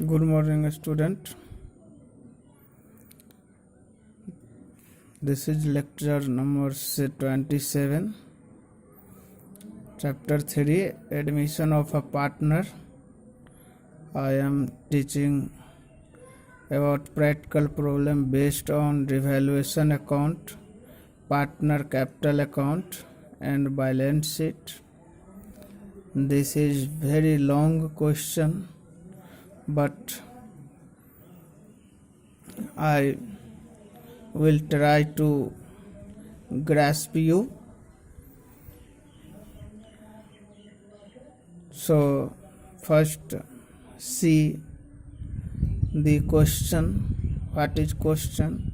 Good morning, student. This is lecture number 27, chapter 3, admission of a partner. I am teaching about practical problem based on revaluation account, partner capital account and balance sheet. This is very long question, but I will try to grasp you. So first see the question, what is question,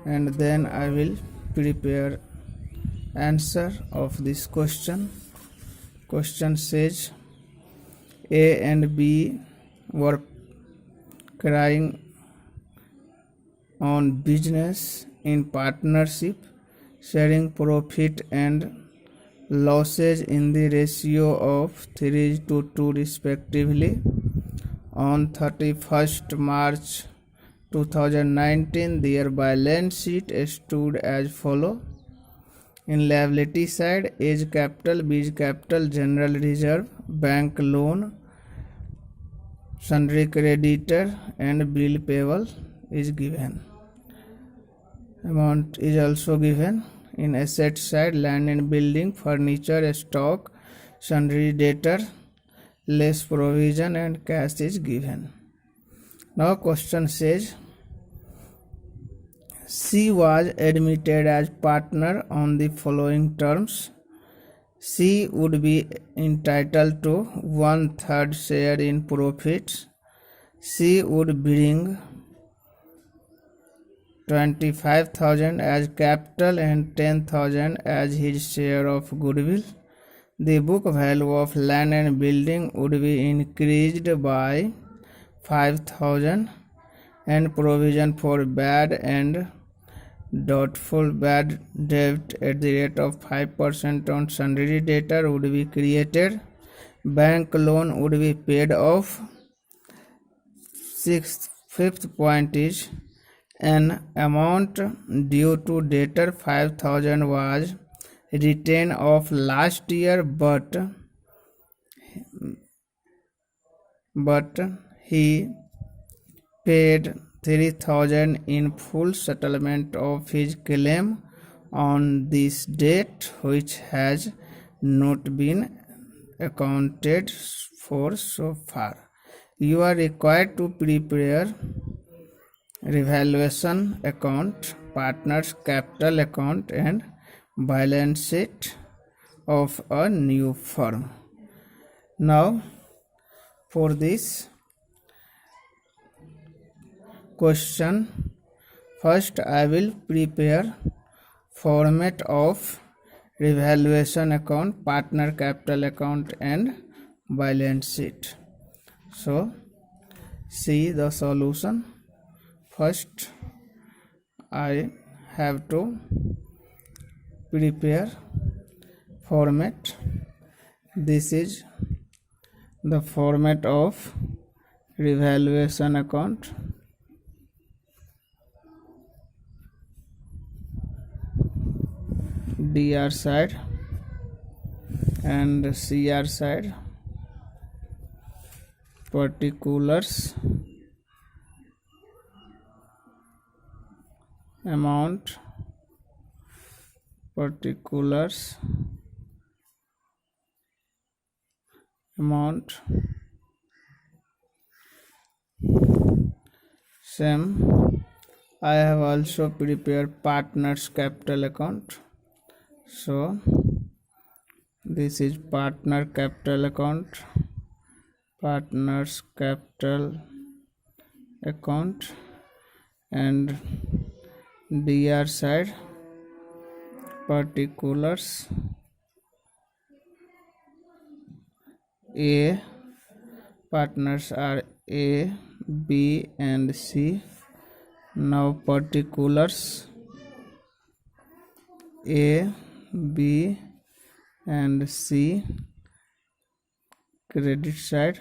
and then I will prepare answer of this question. Question says A and B were carrying on business in partnership, sharing profit and losses in the ratio of 3:2 respectively. On 31st March 2019, their balance sheet stood as follows. In liability side, age capital, beige capital, general reserve, bank loan, sundry creditor and bill payable is given. Amount is also given. In asset side, land and building, furniture, stock, sundry debtor, less provision and cash is given. Now question says C was admitted as partner on the following terms. C would be entitled to 1/3 share in profits. C would bring 25,000 as capital and 10,000 as his share of goodwill. The book value of land and building would be increased by 5,000 and provision for bad and doubtful bad debt at the rate of 5% on sundry debtor would be created. Bank loan would be paid off. Fifth point is an amount due to debtor 5,000 was retained of last year, but he paid 3,000 in full settlement of his claim on this date, which has not been accounted for so far. You are required to prepare revaluation account, partners capital account and balance sheet of a new firm. Now for this question, first I will prepare format of revaluation account, partner capital account and balance sheet. So see the solution. First I have to prepare format. This is the format of revaluation account. DR side and CR side, particulars, amount, particulars, amount, same. I have also prepared partners capital account. So this is partner capital account, partners capital account and DR side, particulars. A partners are A, B and C. Now particulars A, B and C, credit side,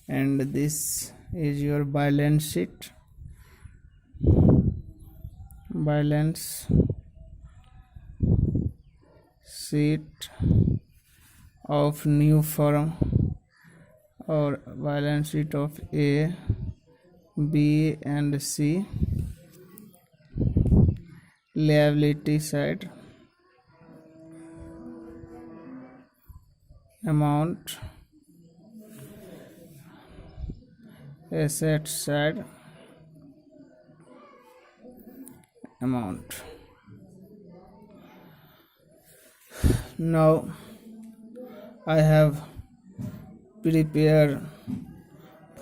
and this is your balance sheet of new firm, or balance sheet of A, B and C. Liability side, amount. Asset side, amount. Now I have prepared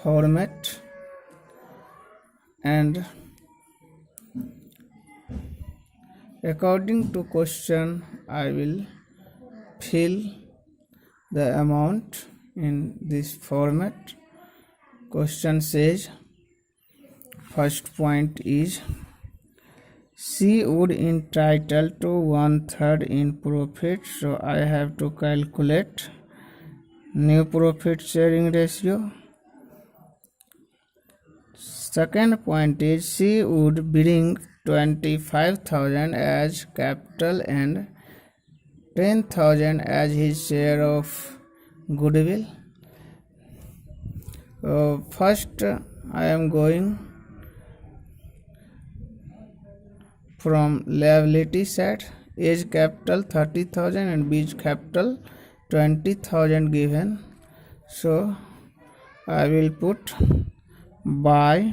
format, and according to question I will fill the amount in this format. Question says, first point is, she would entitled to 1/3 in profit, so I have to calculate new profit sharing ratio. Second point is, she would bring 25,000 as capital and 10,000 as his share of goodwill. First I am going from liability side. Age capital 30,000 and B capital 20,000 given, so I will put by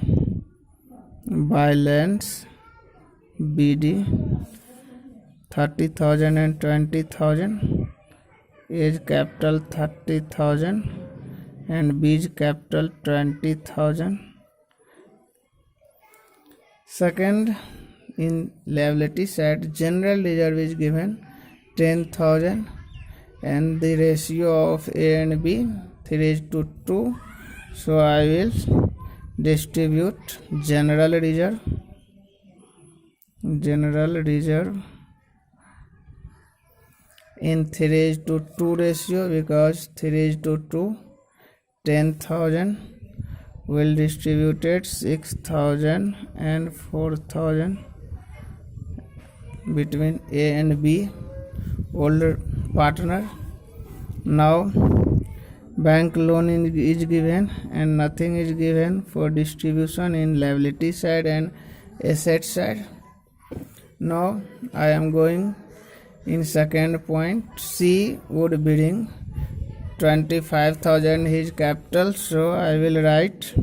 balance BD 30,000 and 20,000, age capital 30,000 and B capital 20,000. Second, in liability side, general reserve is given 10,000 and the ratio of A and B 3:2, so I will distribute general reserve in 3:2 ratio, because 3:2, 10,000 will distributed 6,000 and 4,000 between A and B, older partner. Now bank loan is given and nothing is given for distribution in liability side and asset side. Now I am going in second point. C would bring 25,000 his capital, so I will write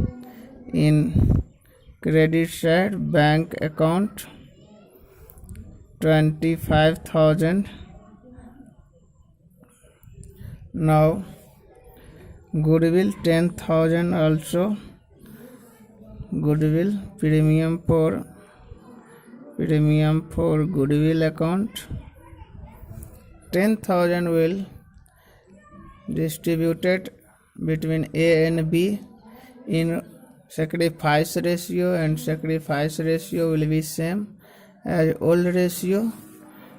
in credit side bank account 25,000. Now goodwill 10,000 also, goodwill premium for goodwill account 10,000 will distributed between A and B in sacrifice ratio, and sacrifice ratio will be same as old ratio,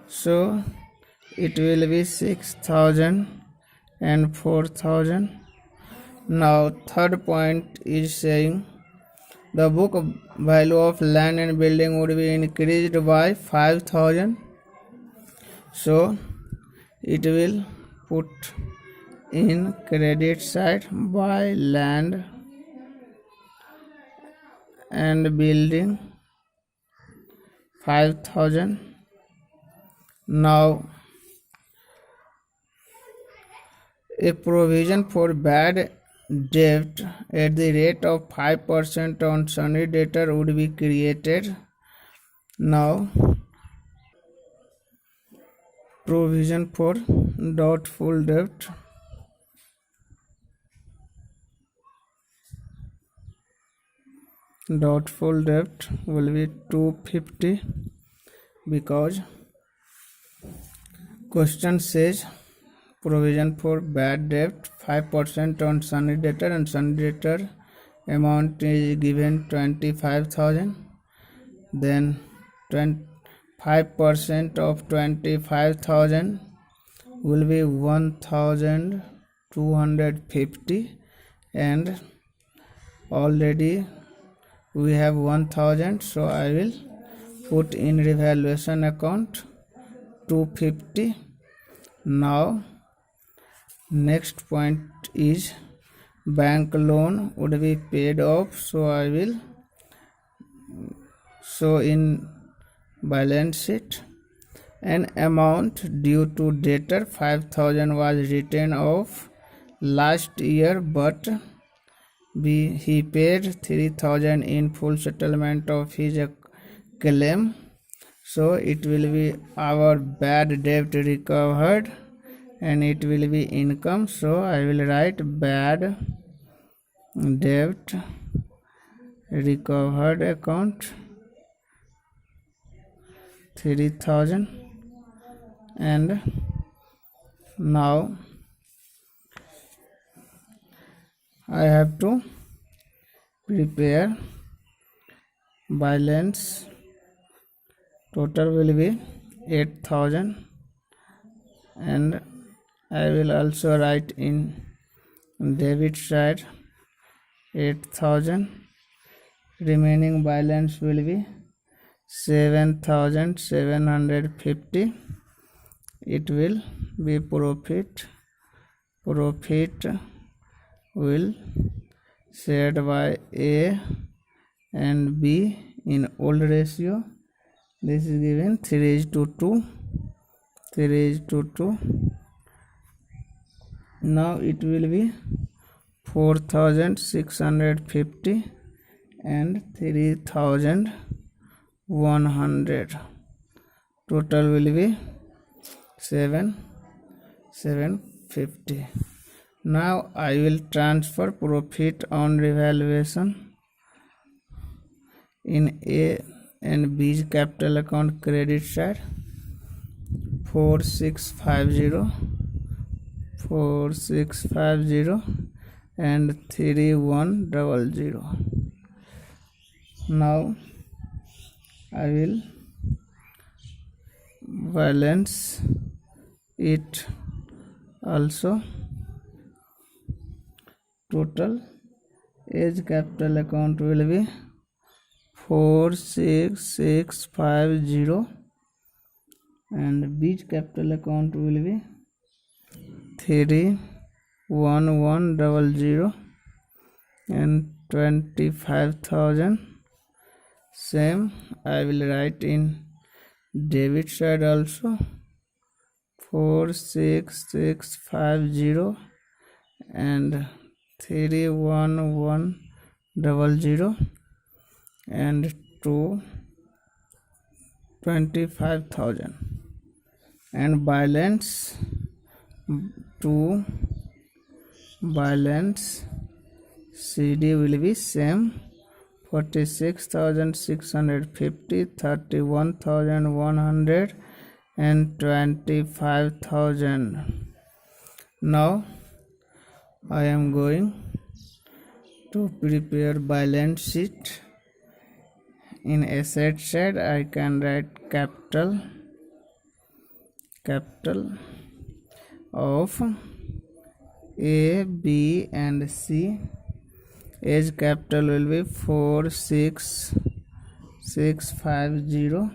so it will be 6,000 and 4,000. Now third point is saying the book value of land and building would be increased by 5,000, so it will put in credit side by land and building 5,000. Now a provision for bad debt at the rate of 5% on sunny debtor would be created. Now provision for doubtful debt. Doubtful debt will be 250, because question says provision for bad debt 5% on sunny debtor, and sunny debtor amount is given 25,000, then 5% of 25,000 will be 1,250, and already we have 1000, so I will put in revaluation account 250. Now next point is bank loan would be paid off, so I will show in balance sheet. An amount due to debtor 5000 was written off last year, but he paid 3000 in full settlement of his claim, so it will be our bad debt recovered and it will be income. So I will write bad debt recovered account 3000. And now I have to prepare balance. Total will be 8000, and I will also write in debit side 8000. Remaining balance will be 7750. It will be profit. Profit will shared by A and B in old ratio. This is given 3:2. 3:2. Now it will be 4650 and 3100. Total will be 750. Now I will transfer profit on revaluation in A and B's capital account credit side 4650 and 3100. Now I will balance it also. Total age capital account will be 46650 and B's capital account will be 31100 and 25,000. Same I will write in debit side also 46650 and 31100 and 25,000, and balance to balance CD will be same 46,650, 31,100 and 25,000. Now I am going to prepare balance sheet. In asset side I can write capital of A, B and C. Age capital will be 46650,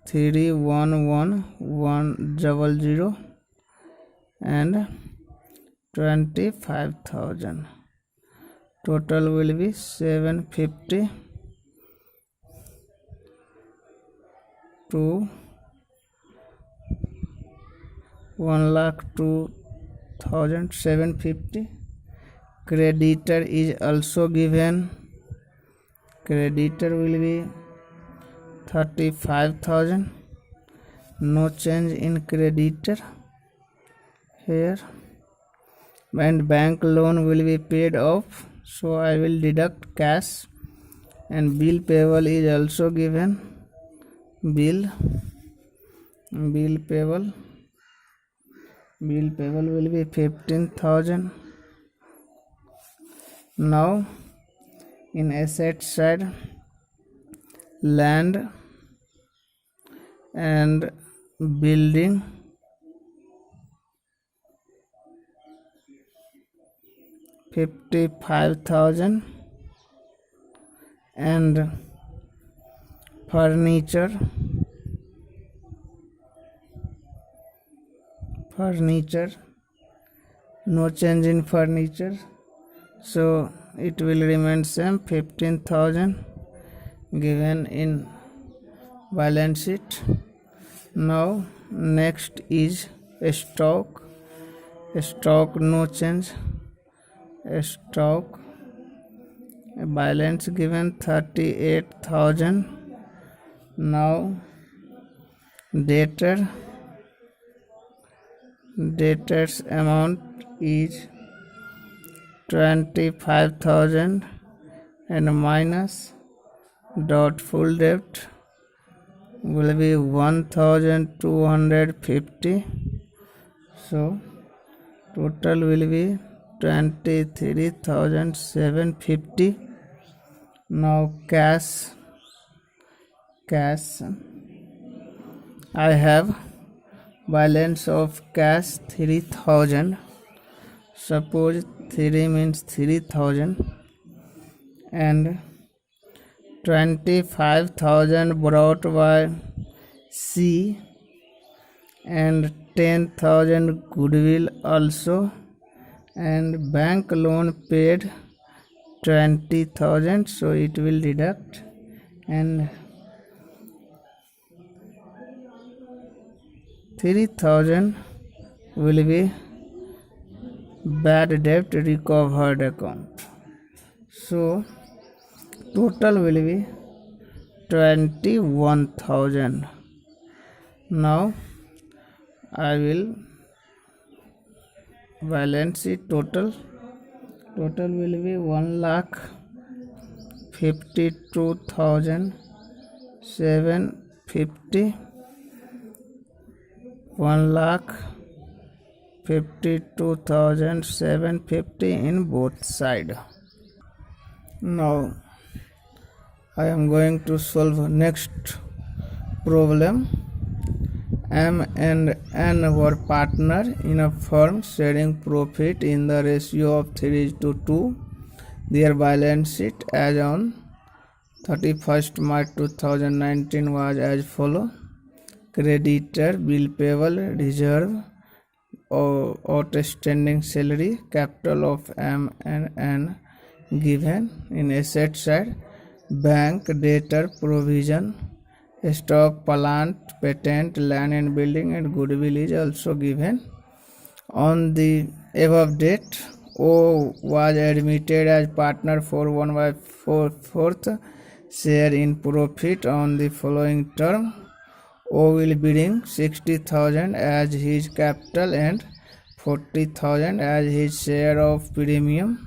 311100 and 25,000. Total will be 750 to 1,02,750. Creditor is also given. Creditor will be 35,000. No change in creditor here. And bank loan will be paid off, so I will deduct cash. And bill payable is also given. Bill payable will be 15,000. Now in asset side land and building 55,000 and furniture no change in furniture, so it will remain same 15,000 given in balance sheet. Now next is stock no change, stock balance given 38,000. Now debtors amount is 25,000 and minus doubtful debt will be 1,250, so total will be 23,750. Now cash I have balance of cash 3,000. Suppose 3 means 3,000 and 25,000 brought by C and 10,000 goodwill also, and bank loan paid 20,000, so it will deduct, and 3,000 will be bad debt recovered account, so total will be 21,000. Now I will balance sheet total will be 1,52,750, 1,52,750 in both side. Now I am going to solve next problem. M and N were partner in a firm sharing profit in the ratio of 3:2. Their balance sheet as on 31st March 2019 was as follow: creditor, bill payable, reserve, outstanding salary, capital of M and N given. In asset side, bank, debtor, provision, stock, plant, patent, land and building, and goodwill is also given. On the above date, O was admitted as partner for 1/4 share in profit on the following term. O will bring 60,000 as his capital and 40,000 as his share of premium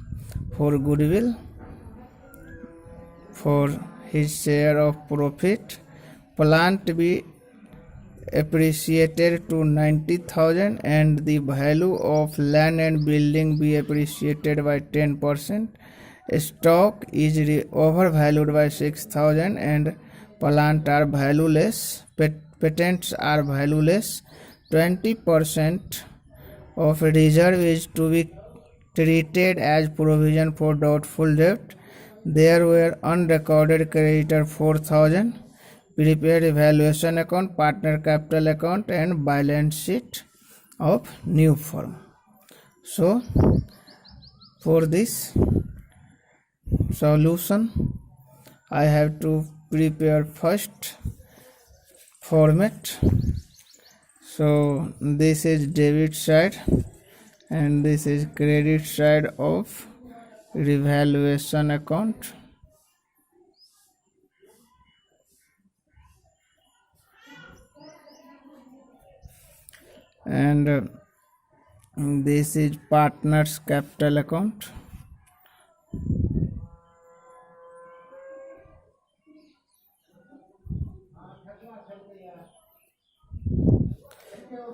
for goodwill. For his share of profit, plant be appreciated to 90,000 and the value of land and building be appreciated by 10%. Stock is overvalued by 6,000 and plant are valueless. Patents are valueless. 20% of reserve is to be treated as provision for doubtful debt. There were unrecorded creditor 4,000. Prepared evaluation account, partner capital account, and balance sheet of new firm. So for this solution, I have to prepare first format. So this is debit side and this is credit side of revaluation account. And this is partners capital account.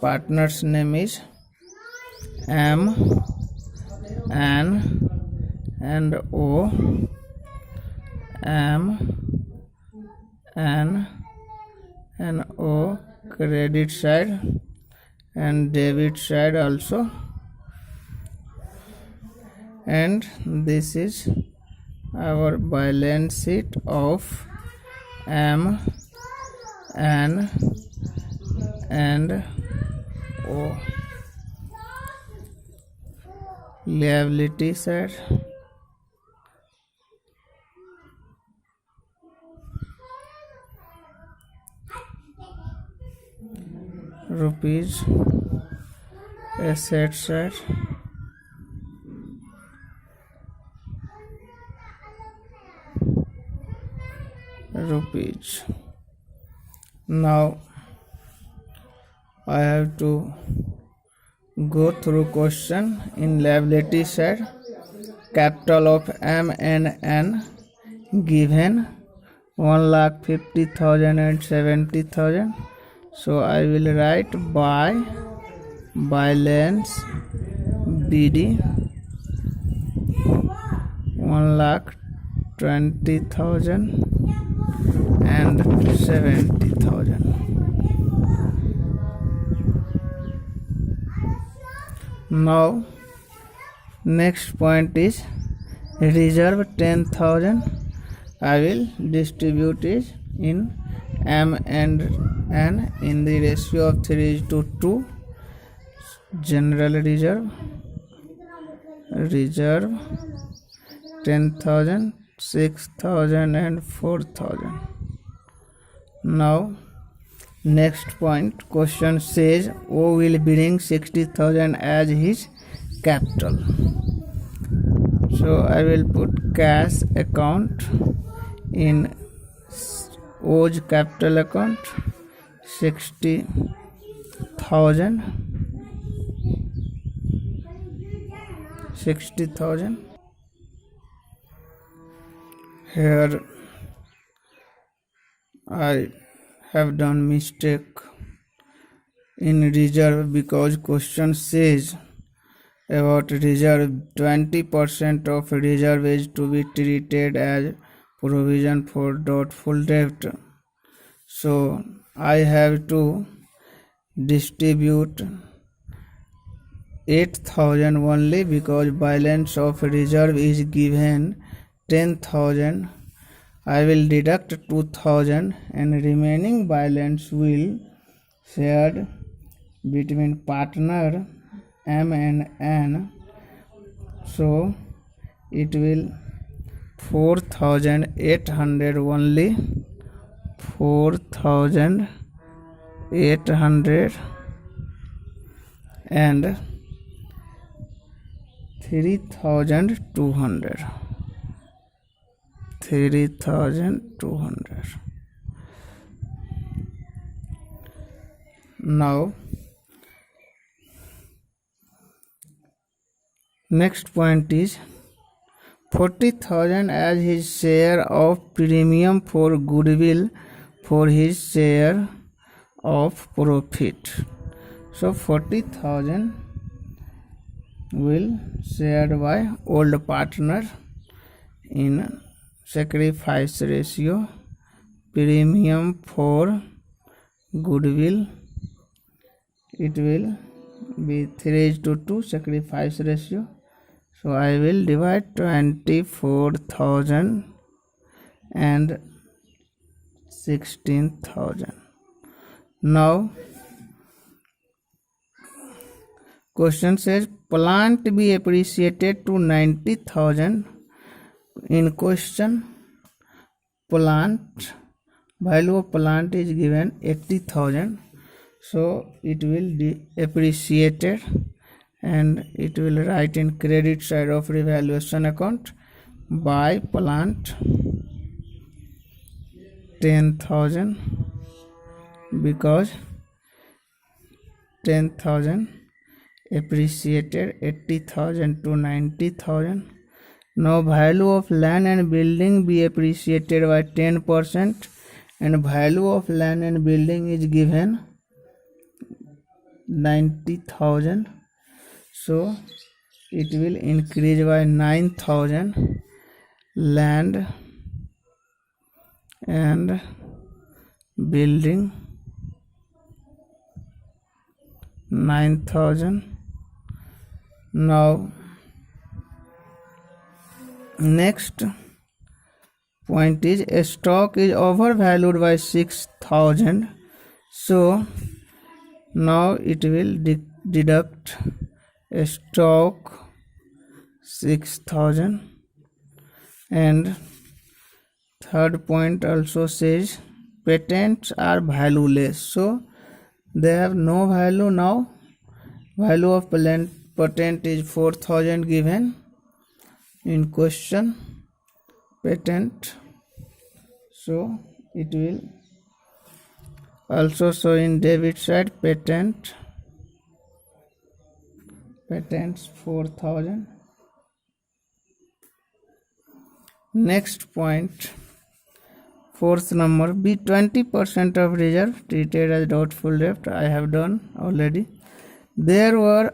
Partners name is M, N and O. M, N and O, credit side and debit side also. and this is our balance sheet of M, N and O. Liability side, rupees. Asset side, rupees. Now I have to go through question. In liability side, capital of M and N given 1,50,000 and 70,000. So I will write by balance BD 1,20,000 and 70,000. Now next point is reserve 10,000. I will distribute it in M and N in the ratio of 3:2. General reserve 10,000, 6,000 and 4,000. Now next point, question says O will bring 60,000 as his capital. So I will put cash account in O's capital account 60,000. Here I have done mistake in reserve because question says about reserve 20% of reserve is to be treated as provision for doubtful debt. So I have to distribute 8,000 only because balance of reserve is given 10,000. I will deduct 2,000 and remaining balance will shared between partner M and N. So it will 4,800 only, 4,800 and 3,200. Now next point is 40,000 as his share of premium for goodwill for his share of profit. So 40,000 will shared by old partner in sacrifice ratio. Premium for goodwill, it will be 3:2 sacrifice ratio. So I will divide 24,000 and 16,000. Now question says plant be appreciated to 90,000. In question, plant value of plant is given 80,000. So it will be appreciated and it will write in credit side of revaluation account by plant 10,000 because 10,000 appreciated 80,000 to 90,000. Now value of land and building be appreciated by 10% and value of land and building is given 90,000. So it will increase by 9,000. Land and building 9,000. Now Next point is a stock is overvalued by 6,000. So now it will deduct a stock 6,000. And third point also says patents are valueless, so they have no value. Now value of patent is 4,000 given in question patent, so it will also show in debit side patents 4,000. Next point, fourth number, be 20% of reserve treated as doubtful debt. I have done already. There were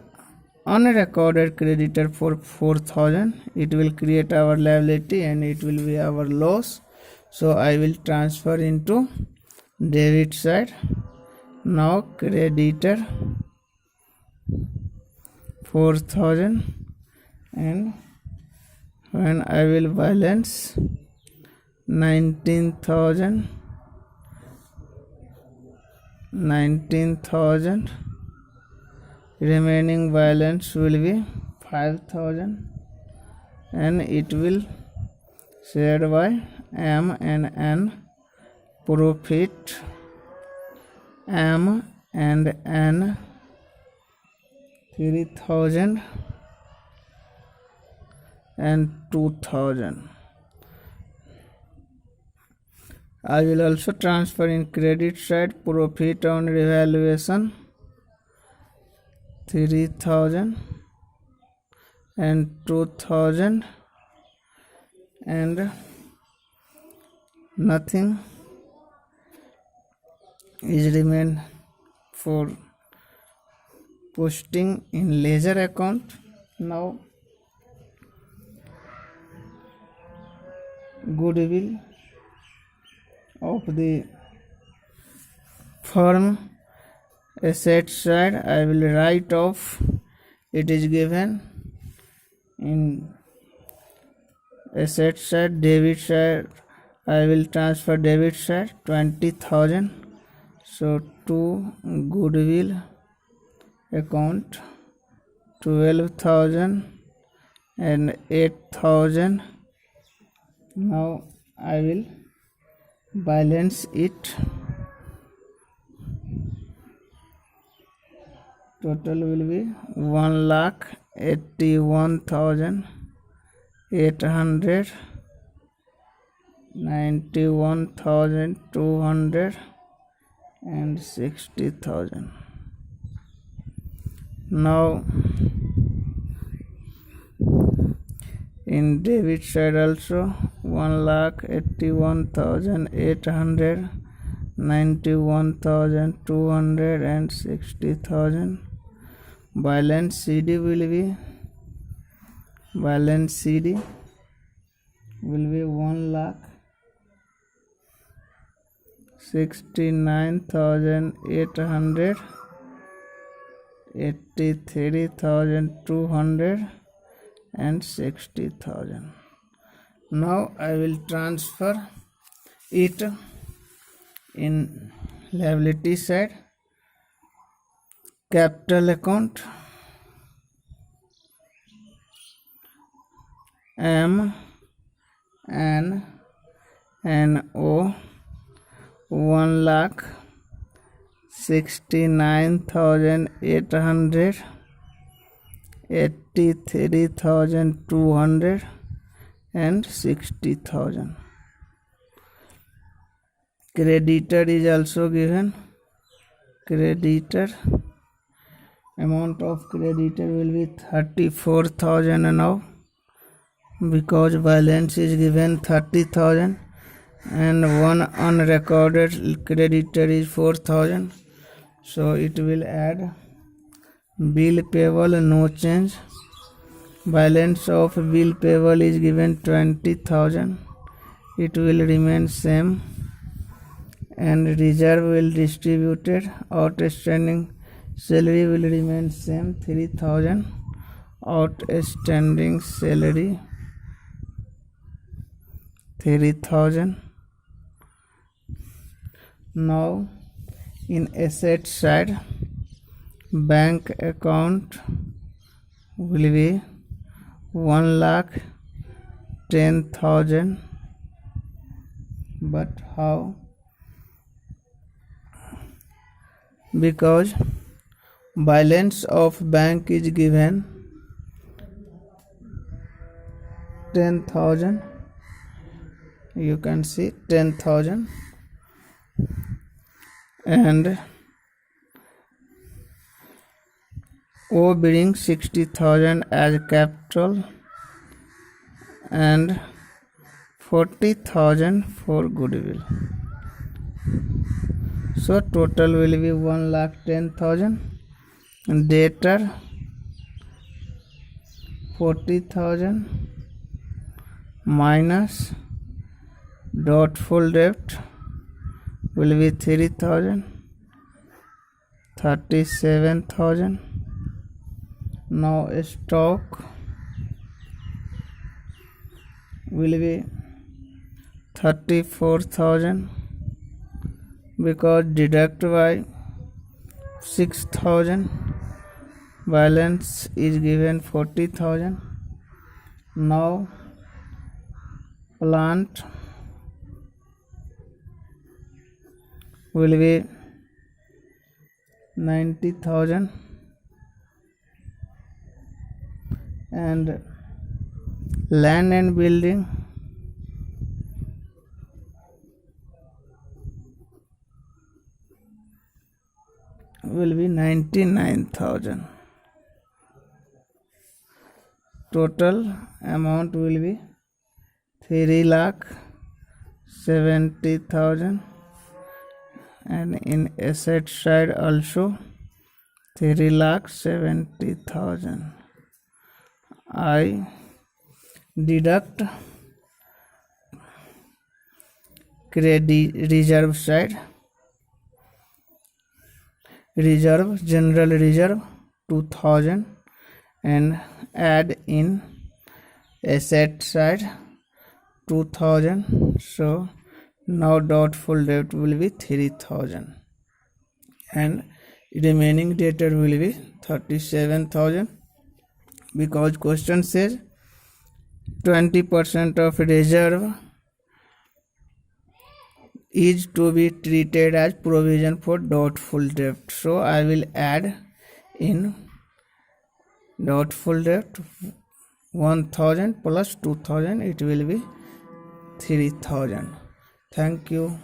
unrecorded creditor for 4,000. It will create our liability and it will be our loss. So I will transfer into debit side. Now creditor 4,000, and when I will balance 19,000, remaining balance will be 5,000, and it will shared by M and N. Profit M and N 3,000 and 2,000. I will also transfer in credit side profit on revaluation 3,000 and 2,000, and nothing is remain for posting in ledger account. Now goodwill of the firm asset side I will write off. It is given in asset side. Debit side I will transfer debit side 20,000. So to goodwill account 12,000 and 8,000. Now I will balance it. Total will be 1,81,800, 91,200 and 60,000. Now in debit side also 1,81,800, 91,200 and 60,000. Balance CD will be 1,69,800, 83,200 and 60,000. Now I will transfer it in liability side. Capital account M N O 1,69,800, 83,200 and 60,000. Creditor is also given. Creditor amount of creditor will be 34,000 now, because balance is given 30,000 and one unrecorded creditor is 4,000. So it will add bill payable, no change. Balance of bill payable is given 20,000. It will remain same, and reserve will distributed. Outstanding salary will remain same 3,000. Outstanding salary 3,000. Now in asset side, bank account will be 1,10,000. But how? Because balance of bank is given 10,000. You can see 10,000, and O brings 60,000 as capital and 40,000 for goodwill. So total will be 1,10,000. Debtor 40,000 minus doubtful debt will be 3,000, 37,000. Now stock will be 34,000 because deduct by 6,000. Balance is given 40,000. Now plant will be 90,000 and land and building will be 99,000. Total amount will be 3,70,000, and in asset side also 3,70,000. I deduct credit reserve side. Reserve, general reserve 2,000 and add in asset side 2,000. So now doubtful debt will be 3,000 and remaining debtor will be 37,000, because question says 20% of reserve is to be treated as provision for doubtful debt. So I will add in doubtful debt 1,000 plus 2,000, it will be 3,000. Thank you.